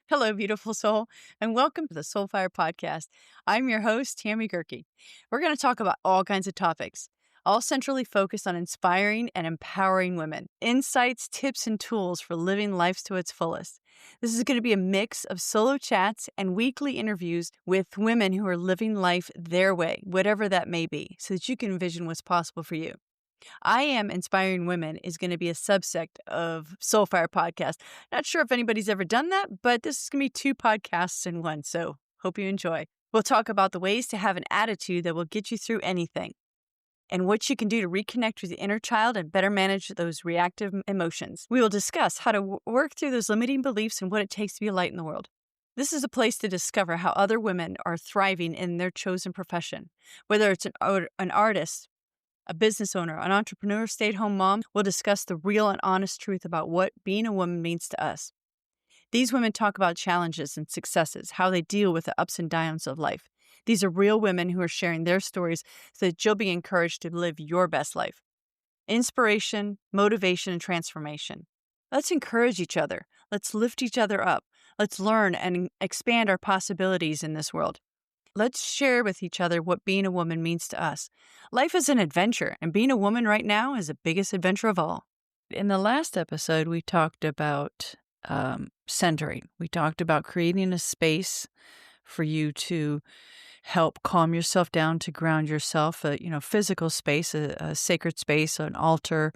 Hello, beautiful soul, and welcome to the SoulFire podcast. I'm your host, Tammy Goerke. We're going to talk about all kinds of topics, all centrally focused on inspiring and empowering women, insights, tips, and tools for living life to its fullest. This is going to be a mix of solo chats and weekly interviews with women who are living life their way, whatever that may be, so that you can envision what's possible for you. I Am Inspiring Women is going to be a subsect of Soulfire podcast. Not sure if anybody's ever done that, but this is going to be two podcasts in one, so hope you enjoy. We'll talk about the ways to have an attitude that will get you through anything and what you can do to reconnect with your inner child and better manage those reactive emotions. We will discuss how to work through those limiting beliefs and what it takes to be a light in the world. This is a place to discover how other women are thriving in their chosen profession, whether it's an artist, a business owner, an entrepreneur, stay-at-home mom. Will discuss the real and honest truth about what being a woman means to us. These women talk about challenges and successes, how they deal with the ups and downs of life. These are real women who are sharing their stories so that you'll be encouraged to live your best life. Inspiration, motivation, and transformation. Let's encourage each other. Let's lift each other up. Let's learn and expand our possibilities in this world. Let's share with each other what being a woman means to us. Life is an adventure, and being a woman right now is the biggest adventure of all. In the last episode, we talked about centering. We talked about creating a space for you to help calm yourself down, to ground yourself, a physical space, a sacred space, an altar,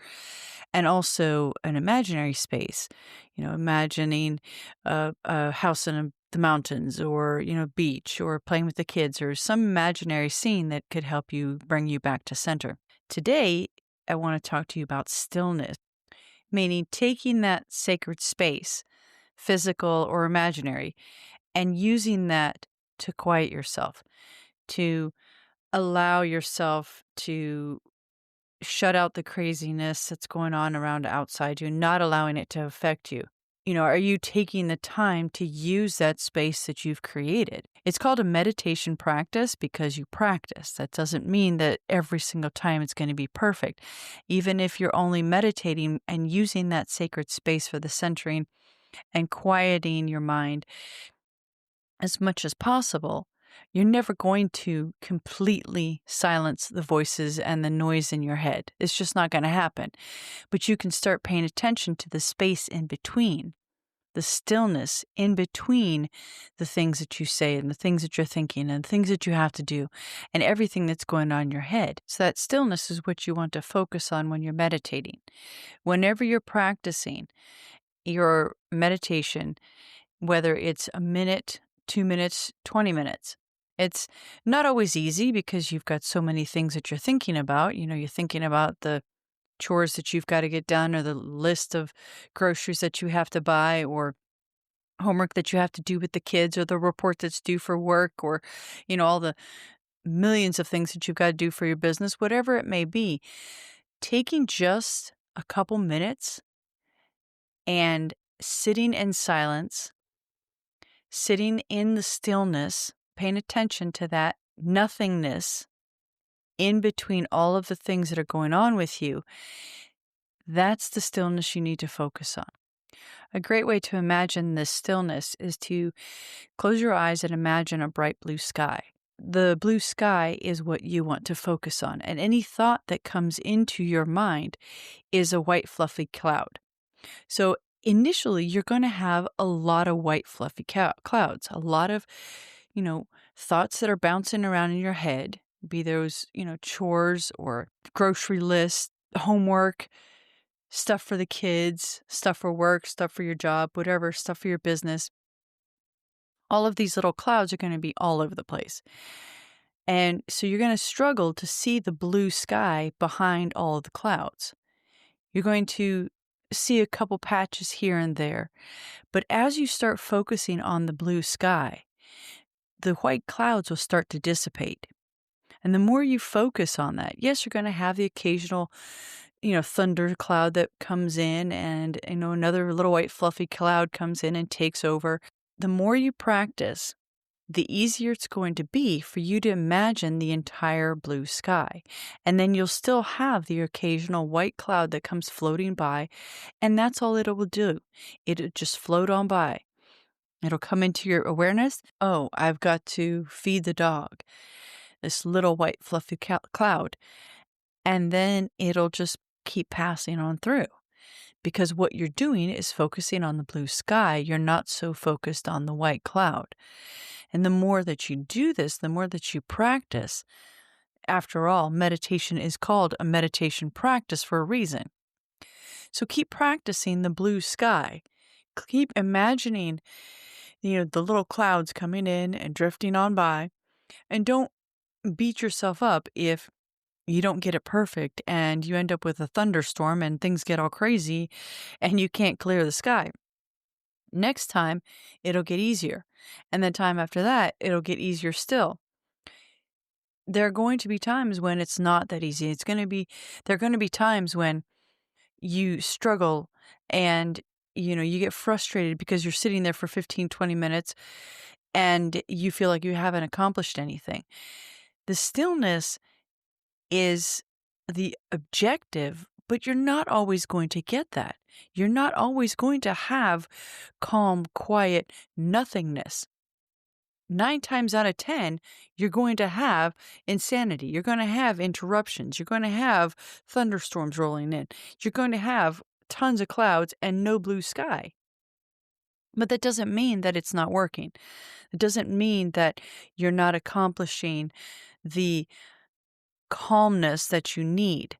and also an imaginary space. Imagining a house in the mountains, or beach, or playing with the kids, or some imaginary scene that could help you bring you back to center. Today, I want to talk to you about stillness, meaning taking that sacred space, physical or imaginary, and using that to quiet yourself, to allow yourself to shut out the craziness that's going on around outside you, not allowing it to affect you. Are you taking the time to use that space that you've created? It's called a meditation practice because you practice. That doesn't mean that every single time it's going to be perfect. Even if you're only meditating and using that sacred space for the centering and quieting your mind as much as possible, you're never going to completely silence the voices and the noise in your head. It's just not going to happen. But you can start paying attention to the space in between, the stillness in between the things that you say and the things that you're thinking and the things that you have to do and everything that's going on in your head. So that stillness is what you want to focus on when you're meditating. Whenever you're practicing your meditation, whether it's a minute, 2 minutes, 20 minutes. It's not always easy because you've got so many things that you're thinking about. You're thinking about the chores that you've got to get done, or the list of groceries that you have to buy, or homework that you have to do with the kids, or the report that's due for work, or, all the millions of things that you've got to do for your business, whatever it may be. Taking just a couple minutes and sitting in silence, sitting in the stillness, paying attention to that nothingness in between all of the things that are going on with you, that's the stillness you need to focus on. A great way to imagine this stillness is to close your eyes and imagine a bright blue sky. The blue sky is what you want to focus on, and any thought that comes into your mind is a white fluffy cloud. So initially, you're going to have a lot of white fluffy clouds, a lot of, thoughts that are bouncing around in your head, be those, chores or grocery lists, homework, stuff for the kids, stuff for work, stuff for your job, whatever, stuff for your business. All of these little clouds are going to be all over the place. And so you're going to struggle to see the blue sky behind all of the clouds. You're going to see a couple patches here and there. But as you start focusing on the blue sky, the white clouds will start to dissipate. And the more you focus on that, yes, you're going to have the occasional, thunder cloud that comes in, and, another little white fluffy cloud comes in and takes over. The more you practice, the easier it's going to be for you to imagine the entire blue sky. And then you'll still have the occasional white cloud that comes floating by, and that's all it will do. It'll just float on by. It'll come into your awareness. Oh, I've got to feed the dog, this little white fluffy cloud. And then it'll just keep passing on through because what you're doing is focusing on the blue sky. You're not so focused on the white cloud. And the more that you do this, the more that you practice, after all, meditation is called a meditation practice for a reason. So keep practicing the blue sky. Keep imagining, the little clouds coming in and drifting on by. And don't beat yourself up if you don't get it perfect and you end up with a thunderstorm and things get all crazy and you can't clear the sky. Next time, it'll get easier. And the time after that, it'll get easier still. There are going to be times when it's not that easy. There are going to be times when you struggle and you get frustrated because you're sitting there for 15, 20 minutes and you feel like you haven't accomplished anything. The stillness is the objective, but you're not always going to get that. You're not always going to have calm, quiet nothingness. 9 times out of 10, you're going to have insanity. You're going to have interruptions. You're going to have thunderstorms rolling in. You're going to have tons of clouds and no blue sky. But that doesn't mean that it's not working. It doesn't mean that you're not accomplishing the calmness that you need.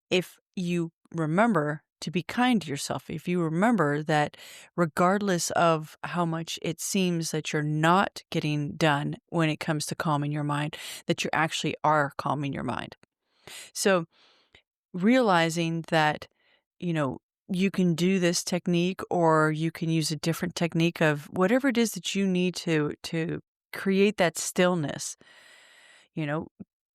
If you remember to be kind to yourself, if you remember that regardless of how much it seems that you're not getting done when it comes to calming your mind, that you actually are calming your mind. So realizing that, you can do this technique or you can use a different technique of whatever it is that you need to create that stillness,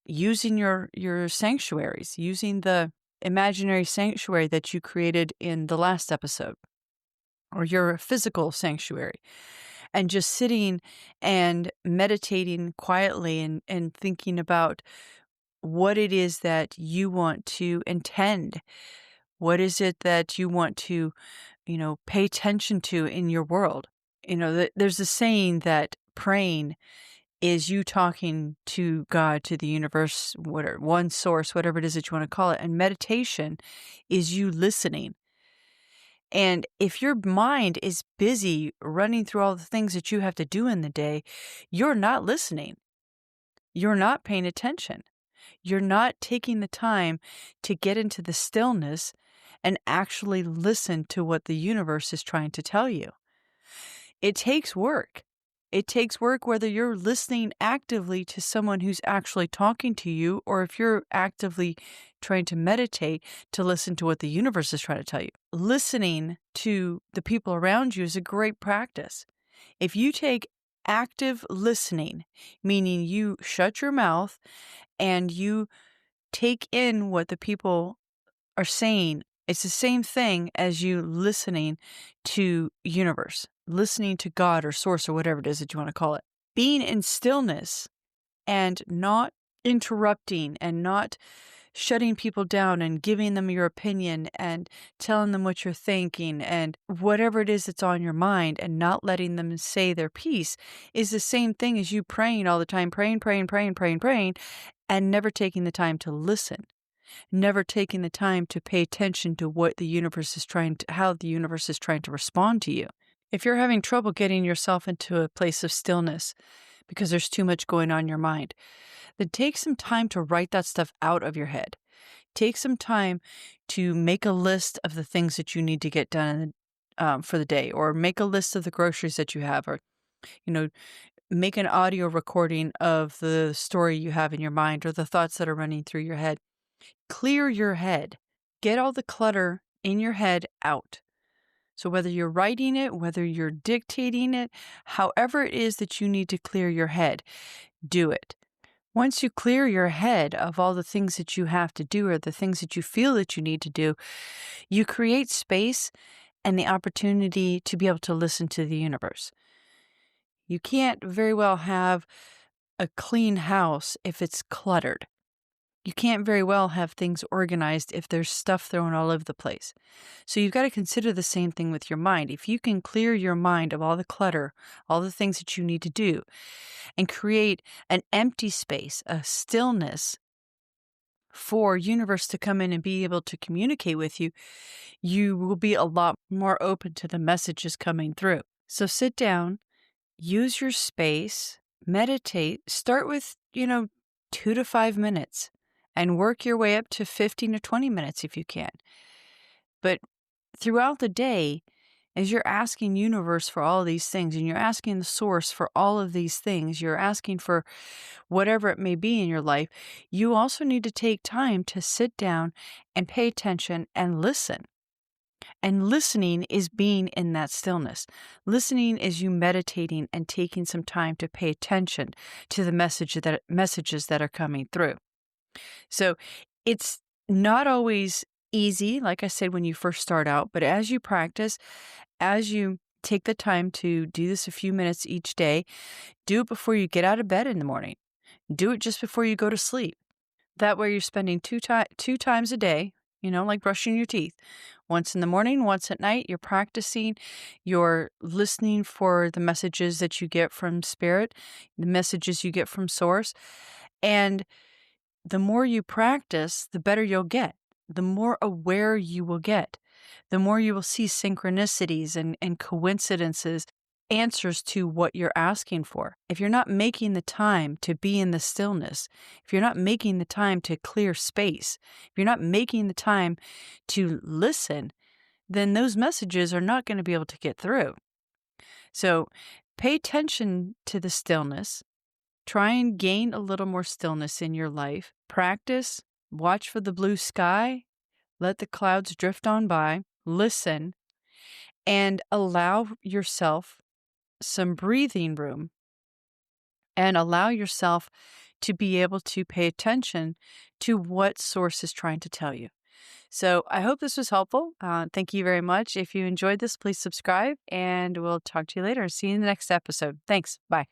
using your sanctuaries, using the imaginary sanctuary that you created in the last episode, or your physical sanctuary, and just sitting and meditating quietly and thinking about what it is that you want to intend. What is it that you want to, pay attention to in your world? There's a saying that praying is you talking to God, to the universe, whatever, one source, whatever it is that you want to call it. And meditation is you listening. And if your mind is busy running through all the things that you have to do in the day, you're not listening. You're not paying attention. You're not taking the time to get into the stillness and actually listen to what the universe is trying to tell you. It takes work. It takes work whether you're listening actively to someone who's actually talking to you or if you're actively trying to meditate to listen to what the universe is trying to tell you. Listening to the people around you is a great practice. If you take active listening, meaning you shut your mouth and you take in what the people are saying, it's the same thing as you listening to universe, listening to God or source or whatever it is that you want to call it. Being in stillness and not interrupting and not shutting people down and giving them your opinion and telling them what you're thinking and whatever it is that's on your mind and not letting them say their piece is the same thing as you praying all the time, praying, and never taking the time to listen. Never taking the time to pay attention to what the universe is how the universe is trying to respond to you. If you're having trouble getting yourself into a place of stillness because there's too much going on in your mind, then take some time to write that stuff out of your head. Take some time to make a list of the things that you need to get done for the day, or make a list of the groceries that you have, or, make an audio recording of the story you have in your mind or the thoughts that are running through your head. Clear your head. Get all the clutter in your head out. So whether you're writing it, whether you're dictating it, however it is that you need to clear your head, do it. Once you clear your head of all the things that you have to do or the things that you feel that you need to do, you create space and the opportunity to be able to listen to the universe. You can't very well have a clean house if it's cluttered. You can't very well have things organized if there's stuff thrown all over the place. So you've got to consider the same thing with your mind. If you can clear your mind of all the clutter, all the things that you need to do, and create an empty space, a stillness for universe to come in and be able to communicate with you, you will be a lot more open to the messages coming through. So sit down, use your space, meditate, start with, 2 to 5 minutes and work your way up to 15 to 20 minutes if you can. But throughout the day, as you're asking universe for all of these things and you're asking the source for all of these things, you're asking for whatever it may be in your life, you also need to take time to sit down and pay attention and listen. And listening is being in that stillness. Listening is you meditating and taking some time to pay attention to the messages that are coming through. So it's not always easy, like I said, when you first start out, but as you practice, as you take the time to do this a few minutes each day, do it before you get out of bed in the morning. Do it just before you go to sleep. That way you're spending two times a day, like brushing your teeth. Once in the morning, once at night, you're practicing, you're listening for the messages that you get from spirit, the messages you get from source. And the more you practice, the better you'll get, the more aware you will get, the more you will see synchronicities and coincidences, answers to what you're asking for. If you're not making the time to be in the stillness, if you're not making the time to clear space, if you're not making the time to listen, then those messages are not going to be able to get through. So pay attention to the stillness. Try and gain a little more stillness in your life. Practice, watch for the blue sky, let the clouds drift on by, listen, and allow yourself some breathing room and allow yourself to be able to pay attention to what source is trying to tell you. So I hope this was helpful. Thank you very much. If you enjoyed this, please subscribe and we'll talk to you later. See you in the next episode. Thanks. Bye.